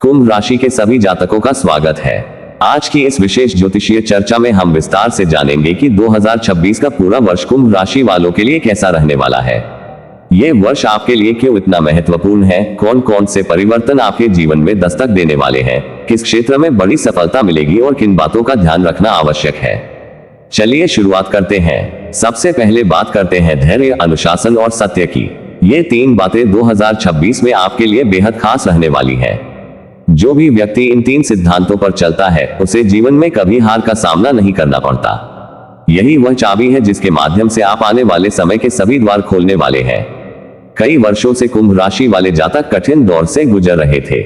कुंभ राशि के सभी जातकों का स्वागत है। आज की इस विशेष ज्योतिषीय चर्चा में हम विस्तार से जानेंगे कि 2026 का पूरा वर्ष कुंभ राशि वालों के लिए कैसा रहने वाला है। ये वर्ष आपके लिए क्यों इतना महत्वपूर्ण है, कौन कौन से परिवर्तन आपके जीवन में दस्तक देने वाले हैं, किस क्षेत्र में बड़ी सफलता मिलेगी और किन बातों का ध्यान रखना आवश्यक है। चलिए शुरुआत करते हैं। सबसे पहले बात करते हैं धैर्य, अनुशासन और सत्य की। ये तीन बातें 2026 में आपके लिए बेहद खास रहने वाली है। जो भी व्यक्ति इन तीन सिद्धांतों पर चलता है उसे जीवन में कभी हार का सामना नहीं करना पड़ता। यही वह चाबी है जिसके माध्यम से आप आने वाले समय के सभी द्वार खोलने वाले हैं। कई वर्षों से कुंभ राशि वाले जातक कठिन दौर से गुजर रहे थे।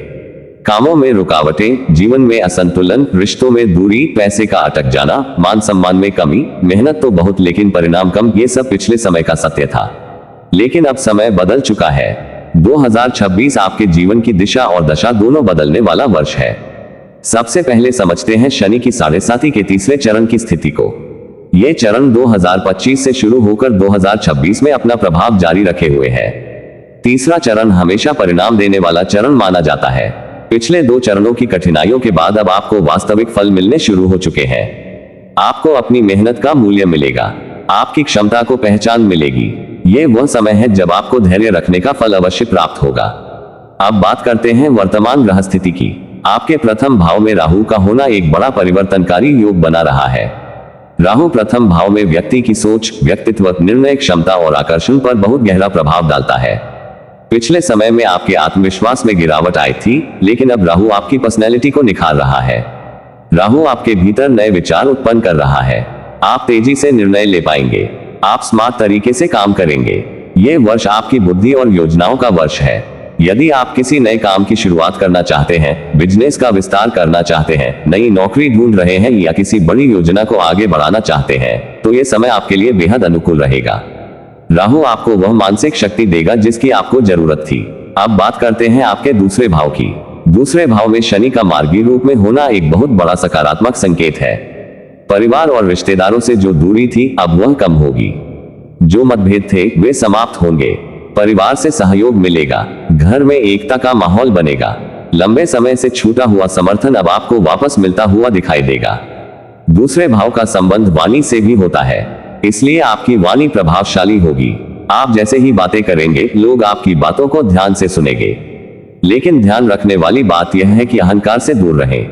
कामों में रुकावटें, जीवन में असंतुलन, रिश्तों में दूरी, पैसे का अटक जाना, मान सम्मान में कमी, मेहनत तो बहुत लेकिन परिणाम कम, ये सब पिछले समय का सत्य था। लेकिन अब समय बदल चुका है। 2026 आपके जीवन की दिशा और दशा दोनों बदलने वाला वर्ष है। सबसे पहले समझते हैं शनि की 7.5 के तीसरे चरण की स्थिति को। यह चरण 2025 से शुरू होकर 2026 में अपना प्रभाव जारी रखे हुए है। तीसरा चरण हमेशा परिणाम देने वाला चरण माना जाता है। पिछले दो चरणों की कठिनाइयों के बाद अब आपको वास्तविक फल मिलने शुरू हो चुके हैं। आपको अपनी मेहनत का मूल्य मिलेगा, आपकी क्षमता को पहचान मिलेगी। ये वह समय है जब आपको धैर्य रखने का फल अवश्य प्राप्त होगा। अब बात करते हैं वर्तमान ग्रह स्थिति की। आपके प्रथम भाव में राहु का होना एक बड़ा परिवर्तनकारी योग बना रहा है। राहु प्रथम भाव में व्यक्ति की सोच, व्यक्तित्व, निर्णय क्षमता और आकर्षण पर बहुत गहरा प्रभाव डालता है। पिछले समय में आपके आत्मविश्वास में गिरावट आई थी, लेकिन अब राहु आपकी पर्सनैलिटी को निखार रहा है। राहु आपके भीतर नए विचार उत्पन्न कर रहा है। आप तेजी से निर्णय ले पाएंगे, आप स्मार्ट तरीके से काम करेंगे। ये वर्ष आपकी बुद्धि और योजनाओं का वर्ष है। यदि आप किसी नए काम की शुरुआत करना चाहते हैं, बिजनेस का विस्तार करना चाहते हैं, नई नौकरी ढूंढ रहे हैं या किसी बड़ी योजना को आगे बढ़ाना चाहते हैं, तो ये समय आपके लिए बेहद अनुकूल रहेगा। राहु आपको वह मानसिक शक्ति देगा जिसकी आपको जरूरत थी। अब बात करते हैं आपके दूसरे भाव की। दूसरे भाव में शनि का मार्गी रूप में होना एक बहुत बड़ा सकारात्मक संकेत है। परिवार और रिश्तेदारों से जो दूरी थी अब वह कम होगी। जो मतभेद थे वे समाप्त होंगे। परिवार से सहयोग मिलेगा, घर में एकता का माहौल बनेगा। लंबे समय से छूटा हुआ समर्थन अब आपको वापस मिलता हुआ दिखाई देगा। दूसरे भाव का संबंध वाणी से भी होता है, इसलिए आपकी वाणी प्रभावशाली होगी। आप जैसे ही बातें करेंगे लोग आपकी बातों को ध्यान से सुनेंगे। लेकिन ध्यान रखने वाली बात यह है कि अहंकार से दूर रहें।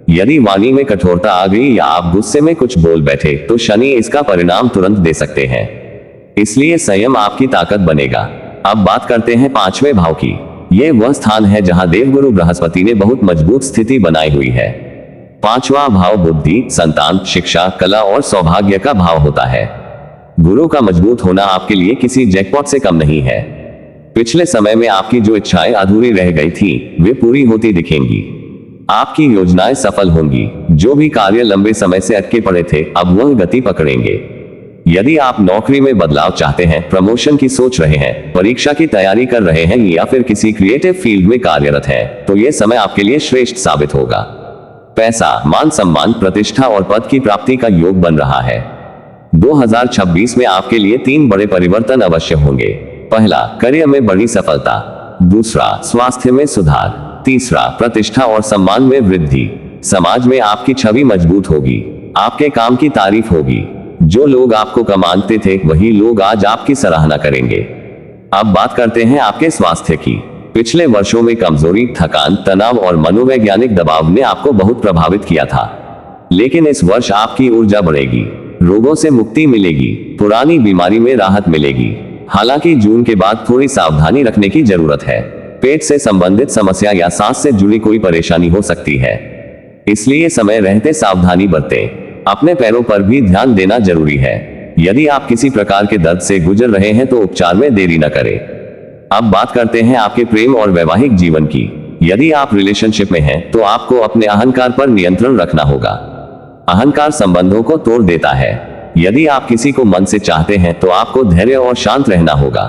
यदि वाणी में कठोरता आ गई या आप गुस्से में कुछ बोल बैठे तो शनि इसका परिणाम तुरंत दे सकते हैं। इसलिए संयम आपकी ताकत बनेगा। अब बात करते हैं पांचवें भाव की। यह वह स्थान है जहां देवगुरु बृहस्पति ने बहुत मजबूत स्थिति बनाई हुई है। पांचवा भाव बुद्धि, संतान, शिक्षा, कला और सौभाग्य का भाव होता है। गुरु का मजबूत होना आपके लिए किसी जैकपॉट से कम नहीं है। पिछले समय में आपकी जो इच्छाएं अधूरी रह गई थी वे पूरी होती दिखेंगी। आपकी योजनाएं सफल होंगी। जो भी कार्य लंबे समय से अटके पड़े थे अब वह गति पकड़ेंगे। यदि आप नौकरी में बदलाव चाहते हैं, प्रमोशन की सोच रहे हैं, परीक्षा की तैयारी कर रहे हैं या फिर किसी क्रिएटिव फील्ड में कार्यरत हैं, तो यह समय आपके लिए श्रेष्ठ साबित होगा। पैसा, मान सम्मान, प्रतिष्ठा और पद की प्राप्ति का योग बन रहा है। 2026 में आपके लिए 3 बड़े परिवर्तन अवश्य होंगे। पहला, करियर में बड़ी सफलता। दूसरा, स्वास्थ्य में सुधार। तीसरा, प्रतिष्ठा और सम्मान में वृद्धि। समाज में आपकी छवि मजबूत होगी, आपके काम की तारीफ होगी। जो लोग आपको कम मानते थे वही लोग आज आपकी सराहना करेंगे। अब बात करते हैं आपके स्वास्थ्य की। पिछले वर्षों में कमजोरी, थकान, तनाव और मनोवैज्ञानिक दबाव ने आपको बहुत प्रभावित किया था। लेकिन इस वर्ष आपकी ऊर्जा बढ़ेगी, रोगों से मुक्ति मिलेगी, पुरानी बीमारी में राहत मिलेगी। हालांकि जून के बाद थोड़ी सावधानी रखने की जरूरत है। पेट से संबंधित समस्या या सांस से जुड़ी कोई परेशानी हो सकती है, इसलिए समय रहते सावधानी बरतें। अपने पैरों पर भी ध्यान देना जरूरी है। यदि आप किसी प्रकार के दर्द से गुजर रहे हैं तो उपचार में देरी न करें। अब बात करते हैं आपके प्रेम और वैवाहिक जीवन की। यदि आप रिलेशनशिप में हैं तो आपको अपने अहंकार पर नियंत्रण रखना होगा। अहंकार संबंधों को तोड़ देता है। यदि आप किसी को मन से चाहते हैं तो आपको धैर्य और शांत रहना होगा।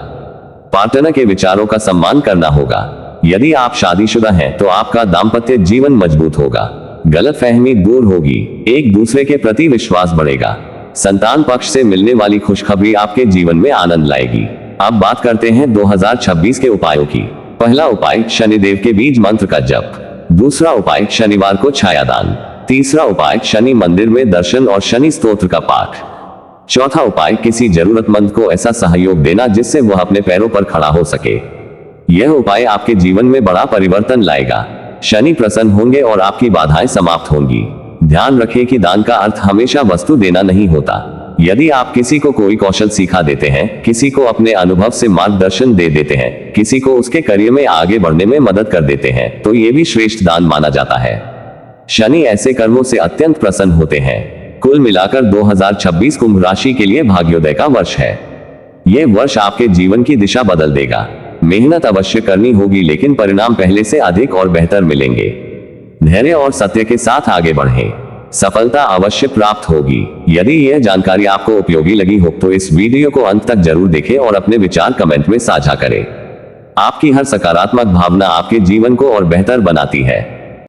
पार्टनर के विचारों का सम्मान करना होगा। यदि आप शादीशुदा हैं तो आपका दाम्पत्य जीवन मजबूत होगा। गलतफहमी दूर होगी, एक दूसरे के प्रति विश्वास बढ़ेगा। संतान पक्ष से मिलने वाली खुशखबरी आपके जीवन में आनंद लाएगी। अब बात करते हैं 2026 के उपायों की। पहला उपाय, शनिदेव के बीज मंत्र का जप। दूसरा उपाय, शनिवार को छायादान। तीसरा उपाय, शनि मंदिर में दर्शन और शनि स्तोत्र का पाठ। चौथा उपाय, किसी जरूरतमंद को ऐसा सहयोग देना जिससे वह अपने पैरों पर खड़ा हो सके। यह उपाय आपके जीवन में बड़ा परिवर्तन लाएगा। शनि प्रसन्न होंगे और आपकी बाधाएं समाप्त होंगी। ध्यान रखें कि दान का अर्थ हमेशा वस्तु देना नहीं होता। यदि आप किसी को कोई कौशल सिखा देते हैं, किसी को अपने अनुभव से मार्गदर्शन दे देते हैं, किसी को उसके करियर में आगे बढ़ने में मदद कर देते हैं, तो ये भी श्रेष्ठ दान माना जाता है। शनि ऐसे कर्मों से अत्यंत प्रसन्न होते हैं। कुल मिलाकर 2026 कुंभ राशि के लिए भाग्योदय का वर्ष है। यह वर्ष आपके जीवन की दिशा बदल देगा। मेहनत अवश्य करनी होगी, लेकिन परिणाम पहले से अधिक और बेहतर मिलेंगे। धैर्य और सत्य के साथ आगे बढ़ें, सफलता अवश्य प्राप्त होगी। यदि यह जानकारी आपको उपयोगी लगी हो तो इस वीडियो को अंत तक जरूर देखें और अपने विचार कमेंट में साझा करें। आपकी हर सकारात्मक भावना आपके जीवन को और बेहतर बनाती है।